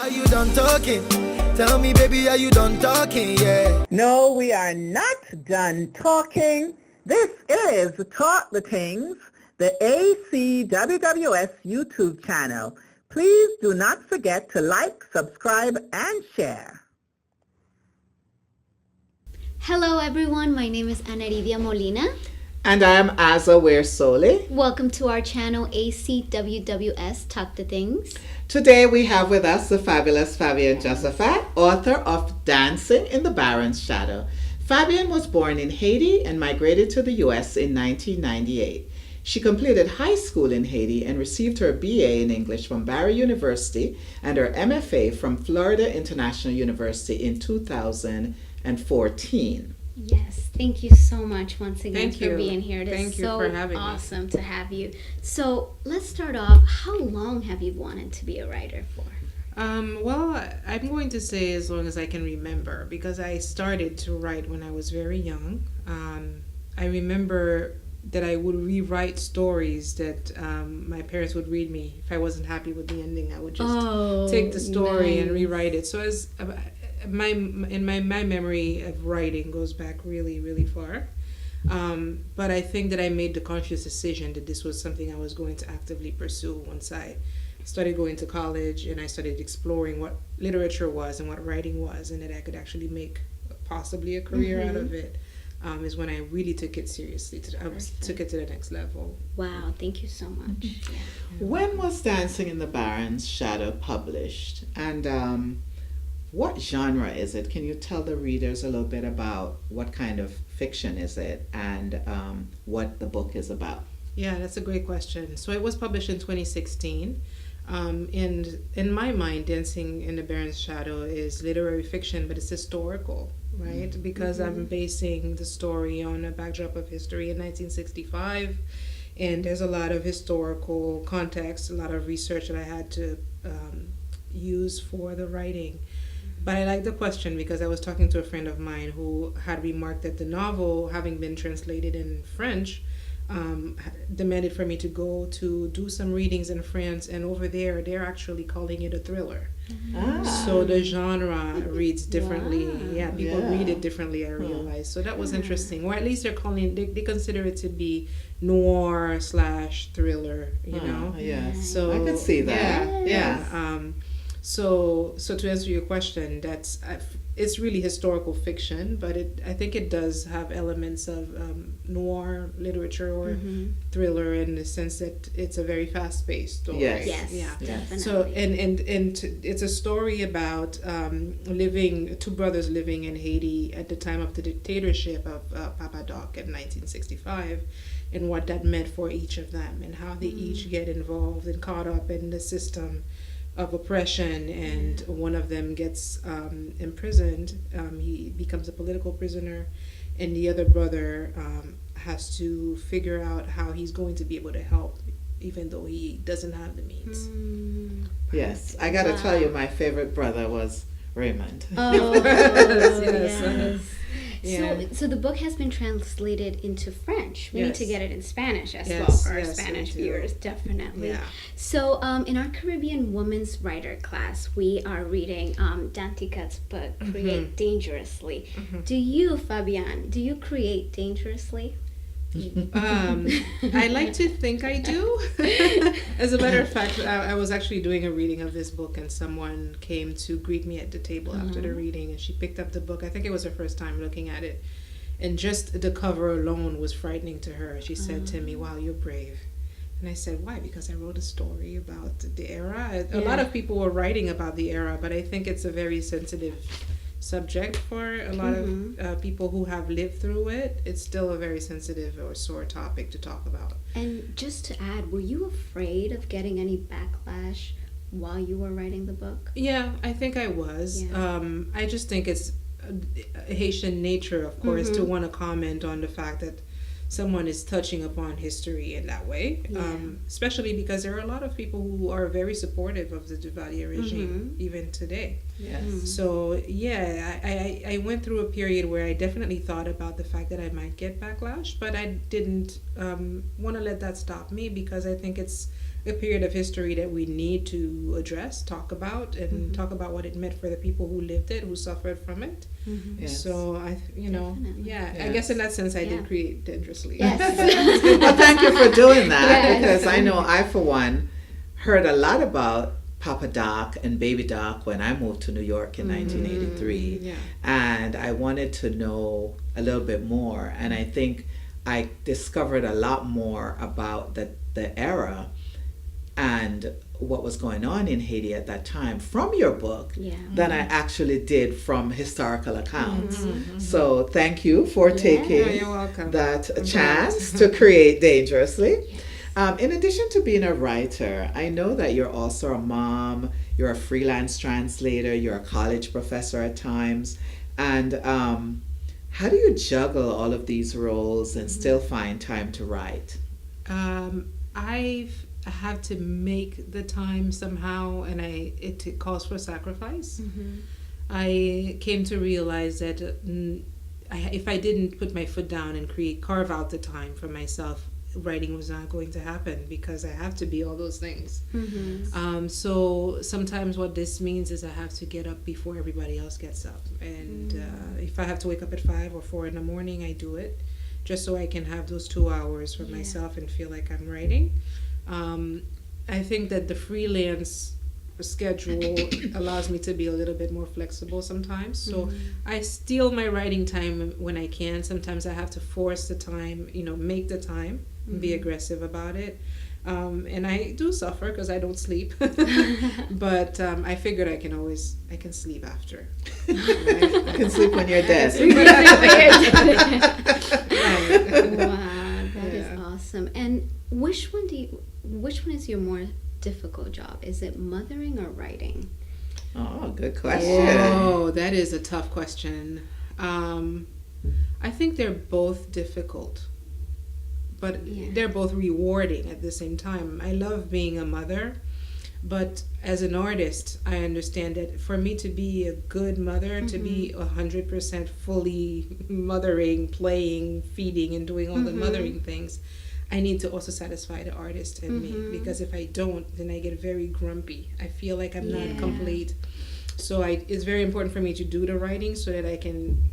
Are you done talking? Tell me, baby, are you done talking? Yeah. No, we are not done talking. This is Talk the Tings, the ACWWS YouTube channel. Please do not forget to like, subscribe, and share. Hello everyone, my name is Ana Molina. And I am Asa Weir-Soley. Welcome to our channel ACWWS Talk the Things. Today we have with us the fabulous Fabienne Josaphat, author of Dancing in the Baron's Shadow. Fabienne was born in Haiti and migrated to the U.S. in 1998. She completed high school in Haiti and received her BA in English from Barry University and her MFA from Florida International University in 2014. Yes, thank you so much once again for being here. It is so awesome to have you. So let's start off. How long have you wanted to be a writer for? Well, I'm going to say as long as I can remember, because I started to write when I was very young. I remember that I would rewrite stories that my parents would read me. If I wasn't happy with the ending, I would just take the story and rewrite it. So as my memory of writing goes back really, really far. But I think that I made the conscious decision that this was something I was going to actively pursue once I started going to college and I started exploring what literature was and what writing was, and that I could actually make possibly a career out of it. Is when I really took it seriously. Took it to the next level. Wow, thank you so much. Yeah. When was Dancing in the Baron's Shadow published? And what genre is it? Can you tell the readers a little bit about what kind of fiction is it and what the book is about? Yeah, that's a great question. So it was published in 2016. And in my mind, Dancing in the Baron's Shadow is literary fiction, but it's historical, right? Because I'm basing the story on a backdrop of history in 1965. And there's a lot of historical context, a lot of research that I had to use for the writing. But I like the question because I was talking to a friend of mine who had remarked that the novel, having been translated in French, demanded for me to go to do some readings in France, and over there they're actually calling it a thriller. So the genre reads differently. People read it differently, I realized. So that was interesting. Or at least they're calling they consider it to be noir / thriller, you know. Yes. So I could see that. So to answer your question, it's really historical fiction, but I think it does have elements of noir literature or thriller in the sense that it's a very fast-paced story. Yes. Definitely. So and it's a story about two brothers living in Haiti at the time of the dictatorship of Papa Doc in 1965, and what that meant for each of them, and how they each get involved and caught up in the system of oppression, and one of them gets imprisoned. He becomes a political prisoner, and the other brother has to figure out how he's going to be able to help, even though he doesn't have the means. Yes, I got to tell you, my favorite brother was Raymond. Yes. So the book has been translated into French. We need to get it in Spanish as well for our Spanish viewers, definitely. Yeah. So in our Caribbean Women's Writer class, we are reading Danticat's book, Create Dangerously. Do you, Fabienne, create dangerously? I like to think I do. As a matter of fact, I was actually doing a reading of this book, and someone came to greet me at the table after the reading, and she picked up the book. I think it was her first time looking at it, and just the cover alone was frightening to her. She said to me, "Wow, you're brave." And I said, "Why?" Because I wrote a story about the era. A lot of people were writing about the era, but I think it's a very sensitive subject for a lot of people who have lived through it. It's still a very sensitive or sore topic to talk about. And just to add, were you afraid of getting any backlash while you were writing the book? Yeah, I think I was. I just think it's Haitian nature, of course, to want to comment on the fact that someone is touching upon history in that way, especially because there are a lot of people who are very supportive of the Duvalier regime even today. So I went through a period where I definitely thought about the fact that I might get backlash, but I didn't want to let that stop me, because I think it's a period of history that we need to address, talk about, and talk about what it meant for the people who lived it, who suffered from it. Yes. So I guess in that sense I did create Dangerously. Yes. Well, thank you for doing that, Yes. because I know I, for one, heard a lot about Papa Doc and Baby Doc when I moved to New York in 1983. Yeah. And I wanted to know a little bit more. And I think I discovered a lot more about the era and what was going on in Haiti at that time from your book than I actually did from historical accounts. So thank you for taking You're welcome. that chance to create Dangerously. In addition to being a writer, I know that you're also a mom, you're a freelance translator, you're a college professor at times. And how do you juggle all of these roles and still find time to write? I have to make the time somehow, and it calls for sacrifice. I came to realize that if I didn't put my foot down and carve out the time for myself, writing was not going to happen, because I have to be all those things. So sometimes what this means is I have to get up before everybody else gets up, and if I have to wake up at 5 or 4 in the morning, I do it, just so I can have those 2 hours for myself and feel like I'm writing. I think that the freelance schedule allows me to be a little bit more flexible sometimes. So I steal my writing time when I can. Sometimes I have to force the time, make the time and be aggressive about it. And I do suffer because I don't sleep. But I figured I can sleep after. Right? You can sleep when you're dead. Wow, that is awesome. And which one is your more difficult job? Is it mothering or writing? Oh, good question. Oh, that is a tough question. I think they're both difficult, but they're both rewarding at the same time. I love being a mother, but as an artist, I understand that for me to be a good mother, to be 100% fully mothering, playing, feeding, and doing all the mothering things, I need to also satisfy the artist in me, because if I don't, then I get very grumpy. I feel like I'm not complete. So it's very important for me to do the writing so that I can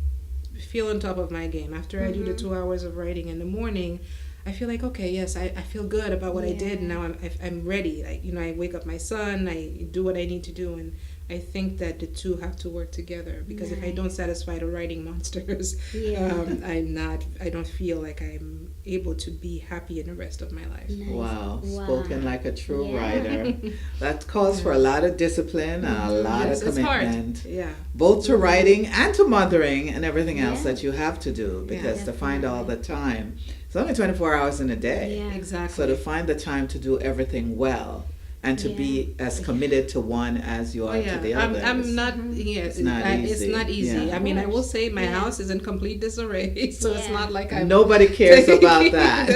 feel on top of my game. After I do the 2 hours of writing in the morning, I feel like, okay, yes, I feel good about what I did, and now I'm ready. I wake up my son, I do what I need to do, and I think that the two have to work together, because if I don't satisfy the writing monsters, I don't feel like I'm able to be happy in the rest of my life. Nice. Wow, spoken like a true writer. That calls for a lot of discipline and a lot of commitment. Both to writing and to mothering and everything else that you have to do, because to find all the time, it's only 24 hours in a day. Exactly. So to find the time to do everything well and to be as committed to one as you are to the other. I'm not. It's not easy. I mean, I will say my house is in complete disarray, so it's not like I'm. Nobody cares about that.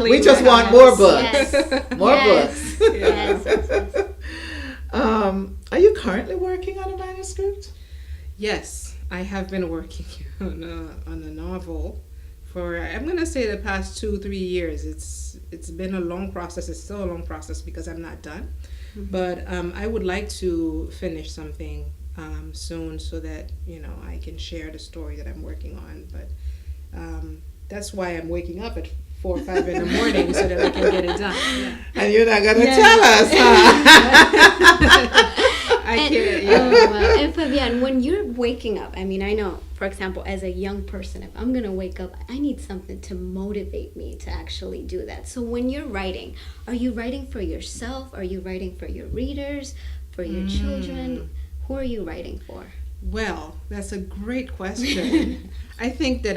We just want more books. More books. Yes. Are you currently working on a manuscript? Yes, I have been working on a novel for, I'm gonna say, the past 2-3 years. It's been a long process. It's still a long process because I'm not done. But I would like to finish something soon, so that I can share the story that I'm working on. But that's why I'm waking up at 4 or 5 in the morning, so that I can get it done. And you're not gonna tell us, huh? I can't. And Fabienne, when you're waking up, I mean, I know, for example, as a young person, if I'm going to wake up, I need something to motivate me to actually do that. So when you're writing, are you writing for yourself? Are you writing for your readers, for your children? Who are you writing for? Well, that's a great question. I think that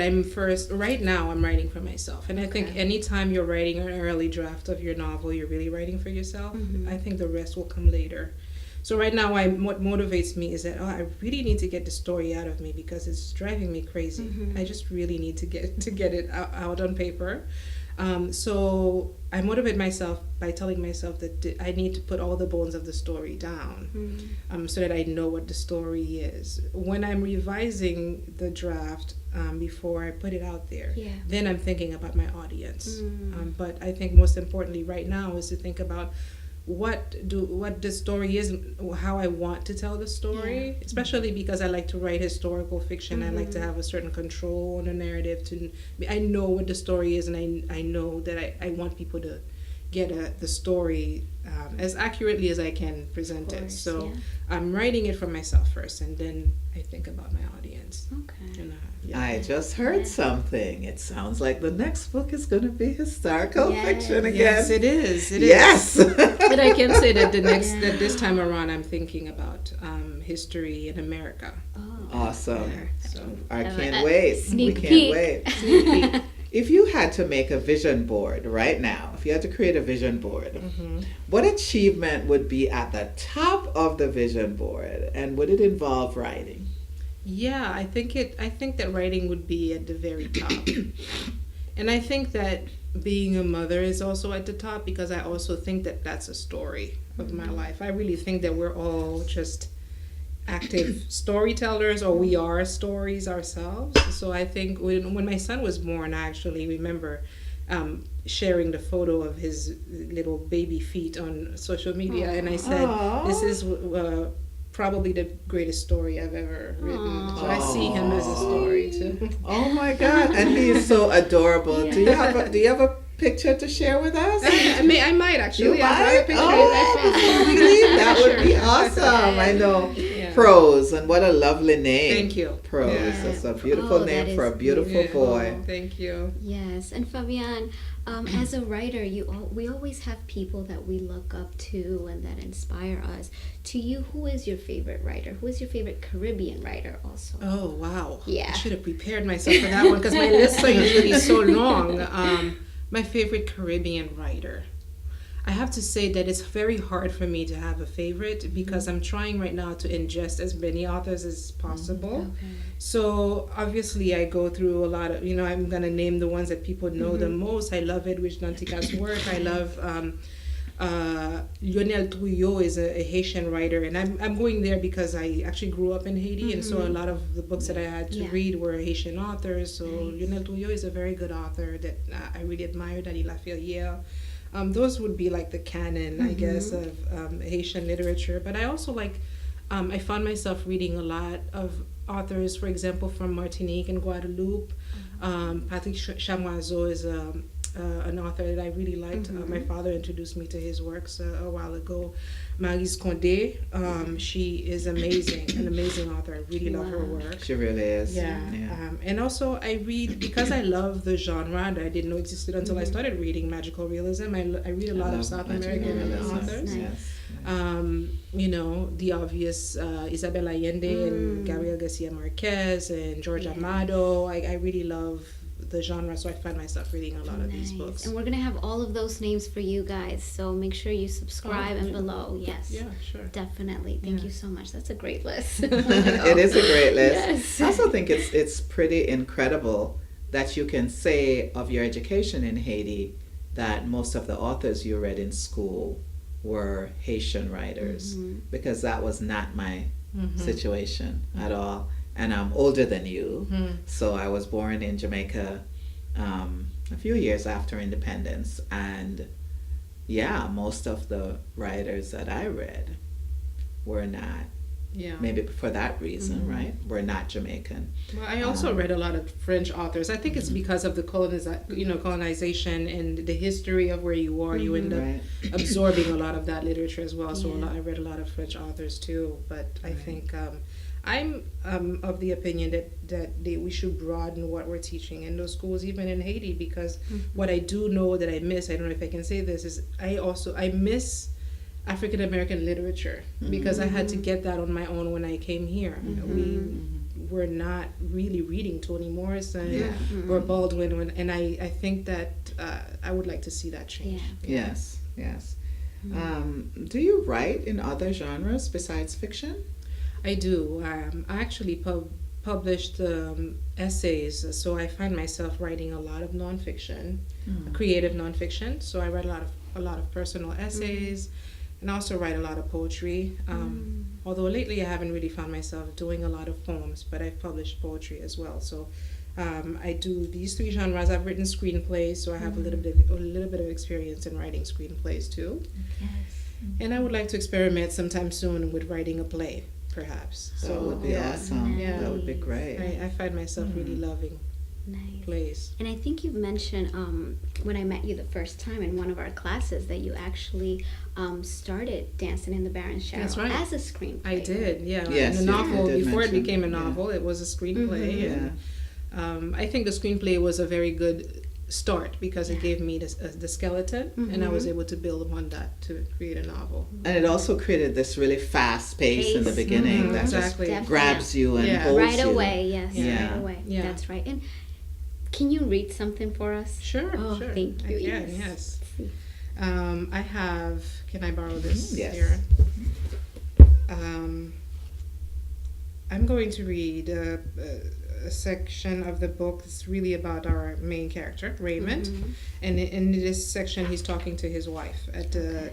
right now I'm writing for myself. And I think anytime you're writing an early draft of your novel, you're really writing for yourself. I think the rest will come later. So right now, what motivates me is that I really need to get the story out of me, because it's driving me crazy. I just really need to get it out on paper. So I motivate myself by telling myself that I need to put all the bones of the story down, so that I know what the story is. When I'm revising the draft, before I put it out there, then I'm thinking about my audience. But I think most importantly right now is to think about what the story is, how I want to tell the story, especially because I like to write historical fiction. I like to have a certain control on the narrative. I know what the story is, and I know that I want people to get the story as accurately as I can present it. So I'm writing it for myself first, and then I think about my audience. Okay. And, I just heard something. It sounds like the next book is going to be historical fiction again. Yes, it is. Yes. But I can say that that this time around I'm thinking about history in America. Oh, awesome. So I can't wait. Sneak we peek. Can't wait. If you had to make a vision board right now, if you had to create a vision board, what achievement would be at the top of the vision board, and would it involve writing? Yeah, I think that writing would be at the very top. And I think that being a mother is also at the top, because I also think that that's a story of my life. I really think that we're all just active storytellers, or we are stories ourselves. So I think when my son was born, I actually remember sharing the photo of his little baby feet on social media. And I said, this is probably the greatest story I've ever written. So I see him as a story too. Oh my God. And he is so adorable. Do you have a picture to share with us? I might actually. You I have a picture. That would be awesome. I know. Prose, and what a lovely name. Thank you. Prose. That's a beautiful name for a beautiful boy. Thank you. Yes, and Fabienne, as a writer, we always have people that we look up to and that inspire us. To you, who is your favorite writer? Who is your favorite Caribbean writer also? Oh, wow. Yeah. I should have prepared myself for that one, because my lists are usually so long. My favorite Caribbean writer. I have to say that it's very hard for me to have a favorite, because I'm trying right now to ingest as many authors as possible. Okay. So obviously I go through a lot of, I'm going to name the ones that people know the most. I love Edwidge Nantika's work. I love Lionel Trouillot is a Haitian writer, and I'm going there because I actually grew up in Haiti, and so a lot of the books that I had to read were Haitian authors. So Lionel Trouillot is a very good author that I really admire, Dany Laferrière. Those would be like the canon, I guess, of Haitian literature. But I also I found myself reading a lot of authors, for example, from Martinique and Guadeloupe. Patrick Chamoiseau is an author that I really liked. My father introduced me to his works a while ago. Maryse Condé, she is amazing, an amazing author. I really love her work. She really is. Yeah. And also I read, because I love the genre that I didn't know existed until I started reading magical realism. I read a lot of South American authors. Yes. The obvious Isabel Allende and Gabriel Garcia Marquez and George Amado. I really love the genre, so I find myself reading a lot of these books. And we're going to have all of those names for you guys, so make sure you subscribe and below. Yes. Yeah, sure. Definitely. Thank you so much. That's a great list. It is a great list. Yes. I also think it's pretty incredible that you can say of your education in Haiti that most of the authors you read in school were Haitian writers, because that was not my situation at all. And I'm older than you, so I was born in Jamaica a few years after independence, and most of the writers that I read were not, maybe for that reason, right, were not Jamaican. Well, I also read a lot of French authors. I think it's because of the colonization and the history of where you are. You end up absorbing a lot of that literature as well. So I read a lot of French authors too. But I think I'm of the opinion that we should broaden what we're teaching in those schools, even in Haiti, because what I do know that I miss, I don't know if I can say this, is I miss African American literature, because I had to get that on my own when I came here. We were not really reading Toni Morrison or Baldwin, and I think that I would like to see that change. Yes. Do you write in other genres besides fiction? I do. I actually published essays, so I find myself writing a lot of nonfiction, creative nonfiction. So I write a lot of personal essays, and also write a lot of poetry. Although lately I haven't really found myself doing a lot of poems, but I've published poetry as well. So I do these three genres. I've written screenplays, so I have a little bit of experience in writing screenplays too. Yes. And I would like to experiment sometime soon with writing a play, perhaps. That would be awesome. Yeah. That would be great. I find myself really loving plays. And I think you've mentioned when I met you the first time in one of our classes that you actually started Dancing in the Baron's Shadow as a screenplay. I did, yeah. Yes, and a novel, before it became a yeah. novel, it was a screenplay. And I think the screenplay was a very good start because it gave me the skeleton, and I was able to build upon that to create a novel. And it also created this really fast pace in the beginning that Exactly. just grabs you and holds right you. away. Yes, Yeah. right away. Yeah. That's right. And can you read something for us? Sure, Oh, sure. thank you. I can, yes. I have, can I borrow this Yes. here? I'm going to read a section of the book that's really about our main character, Raymond. And in this section, he's talking to his wife at the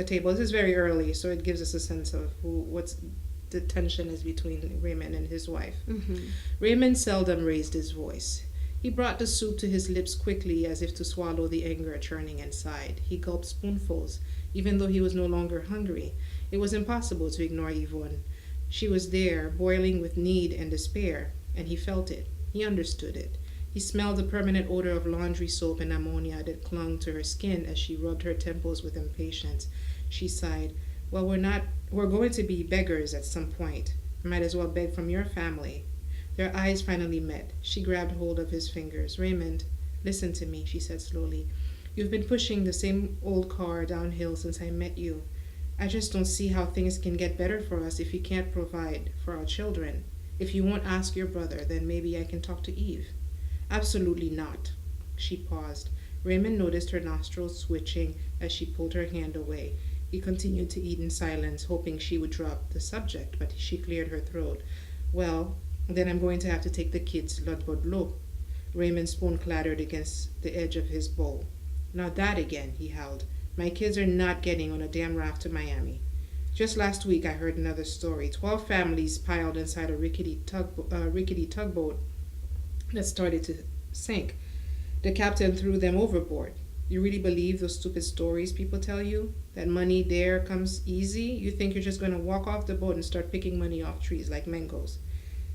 table. This is very early, so it gives us a sense of what's the tension is between Raymond and his wife. Raymond seldom raised his voice. He brought the soup to his lips quickly, as if to swallow the anger churning inside. He gulped spoonfuls, even though he was no longer hungry. It was impossible to ignore Yvonne. She was there, boiling with need and despair, and he felt it. He understood it. He smelled the permanent odor of laundry soap and ammonia that clung to her skin as she rubbed her temples with impatience. She sighed. Well, we're going to be beggars at some point. Might as well beg from your family. Their eyes finally met. She grabbed hold of his fingers. Raymond, listen to me, she said slowly. You've been pushing the same old car downhill since I met you. I just don't see how things can get better for us if you can't provide for our children. If you won't ask your brother, then maybe I can talk to Eve. Absolutely not. She paused. Raymond noticed her nostrils switching as she pulled her hand away. He continued to eat in silence, hoping she would drop the subject, but she cleared her throat. Well, then I'm going to have to take the kids l'au. Raymond's spoon clattered against the edge of his bowl. Not that again, he howled. My kids are not getting on a damn raft to Miami. Just last week I heard another story. 12 families piled inside a rickety tugboat that started to sink. The captain threw them overboard. You really believe those stupid stories people tell you? That money there comes easy? You think you're just going to walk off the boat and start picking money off trees like mangoes?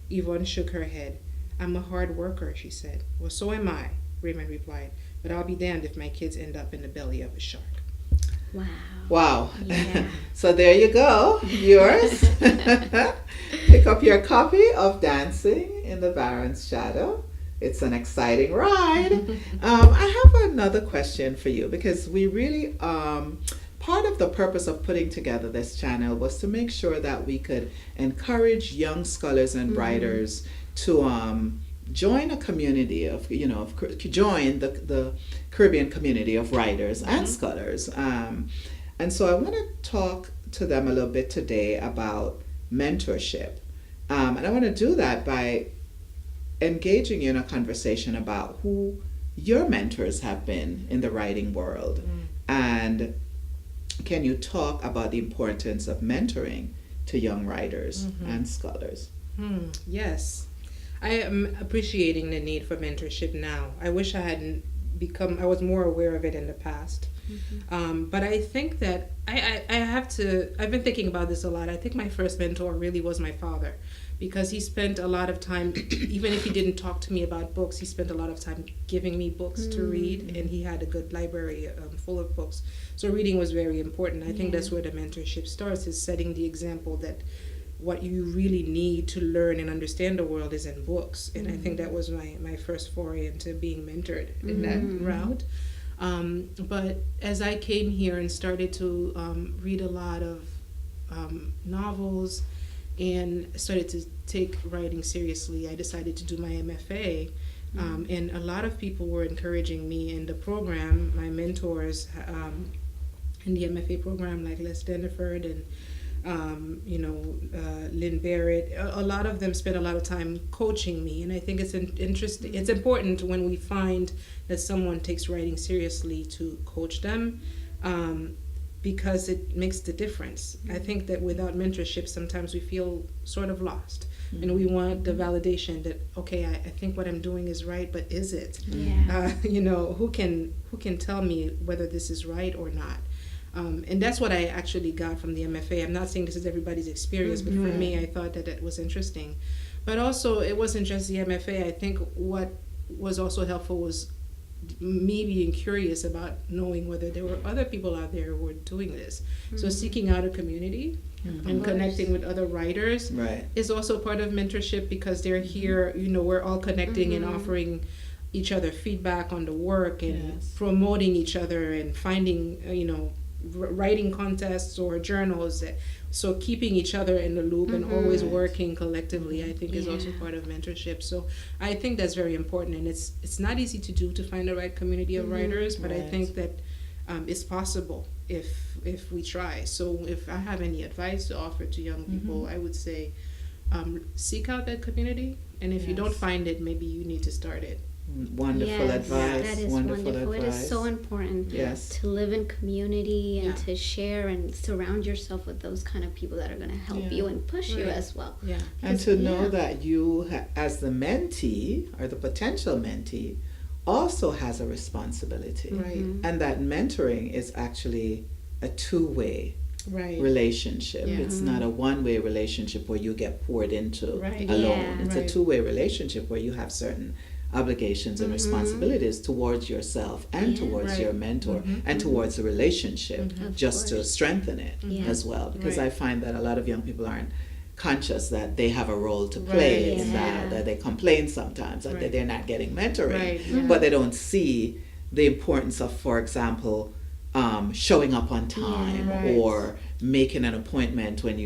Yvonne shook her head. I'm a hard worker, she said. Well, so am I, Raymond replied. But I'll be damned if my kids end up in the belly of a shark. Wow. Yeah. So there you go. Yours. Pick up your copy of Dancing in the Baron's Shadow. It's an exciting ride. I have another question for you because we really, part of the purpose of putting together this channel was to make sure that we could encourage young scholars and writers to join a community of, join the Caribbean community of writers and scholars. And so I want to talk to them a little bit today about mentorship. And I want to do that by engaging you in a conversation about who your mentors have been in the writing world. And can you talk about the importance of mentoring to young writers and scholars? Yes. I am appreciating the need for mentorship now. I wish I was more aware of it in the past. But I think that I've been thinking about this a lot. I think my first mentor really was my father, because he spent a lot of time, even if he didn't talk to me about books, he spent a lot of time giving me books to read, and he had a good library full of books. So reading was very important. I think that's where the mentorship starts, is setting the example that what you really need to learn and understand the world is in books. And I think that was my first foray into being mentored in that route. But as I came here and started to read a lot of novels and started to take writing seriously, I decided to do my MFA. And a lot of people were encouraging me in the program, my mentors in the MFA program, like Les Deniford and Lynn Barrett, a lot of them spend a lot of time coaching me, and I think it's interesting. It's important when we find that someone takes writing seriously to coach them, because it makes the difference. I think that without mentorship, sometimes we feel sort of lost, and we want the validation that, okay, I think what I'm doing is right, but is it? Yeah. Who can tell me whether this is right or not? And that's what I actually got from the MFA. I'm not saying this is everybody's experience, but for me, I thought that it was interesting. But also, it wasn't just the MFA. I think what was also helpful was me being curious about knowing whether there were other people out there who were doing this. So seeking out a community and connecting with other writers is also part of mentorship, because they're here, we're all connecting and offering each other feedback on the work and promoting each other and finding, writing contests or journals. So keeping each other in the loop and always working collectively, I think, is also part of mentorship. So I think that's very important, and it's not easy to do, to find the right community of writers, but I think that it's possible if we try. So if I have any advice to offer to young people, I would say seek out that community, and if you don't find it, maybe you need to start it. Wonderful advice. That is wonderful. It is so important to live in community and to share and surround yourself with those kind of people that are going to help you and push you as well. Yeah. And to know that you, as the mentee or the potential mentee, also has a responsibility. Right. And that mentoring is actually a two-way relationship. It's not a one-way relationship where you get poured into alone. It's a two-way relationship where you have certain obligations and responsibilities towards yourself and towards your mentor and towards the relationship, just to strengthen it as well. Because I find that a lot of young people aren't conscious that they have a role to play in that they complain sometimes that they're not getting mentoring, but they don't see the importance of, for example, showing up on time or making an appointment when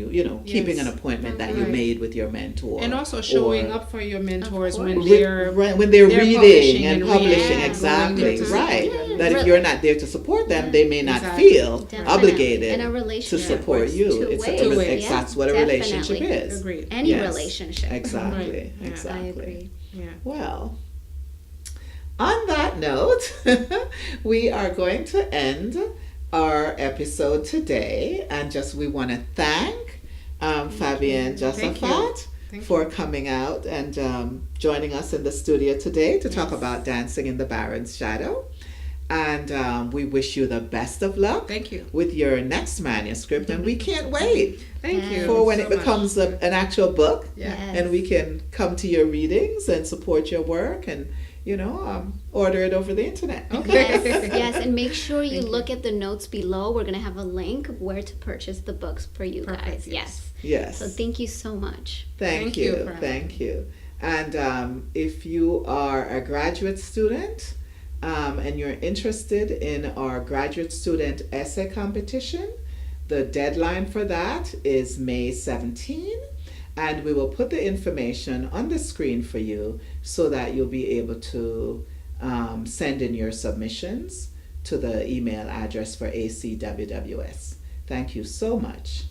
keeping an appointment that you made with your mentor, and also showing up for your mentors when they're reading and publishing. Exactly, that if you're not there to support them, they may not feel obligated to support you. That's what a relationship is. Agreed. Any relationship. Exactly. I agree. Well, on that note, we are going to end our episode today, and we want to thank Fabienne Josaphat for coming out and joining us in the studio today to talk about Dancing in the Baron's Shadow. And we wish you the best of luck with your next manuscript, and we can't wait for when it becomes an actual book, and we can come to your readings and support your work and order it over the internet. Yes, and make sure you look at the notes below. We're going to have a link where to purchase the books for you guys. Yes. So thank you so much. Thank you. And if you are a graduate student and you're interested in our graduate student essay competition, the deadline for that is May 17. And we will put the information on the screen for you so that you'll be able to send in your submissions to the email address for ACWWS. Thank you so much.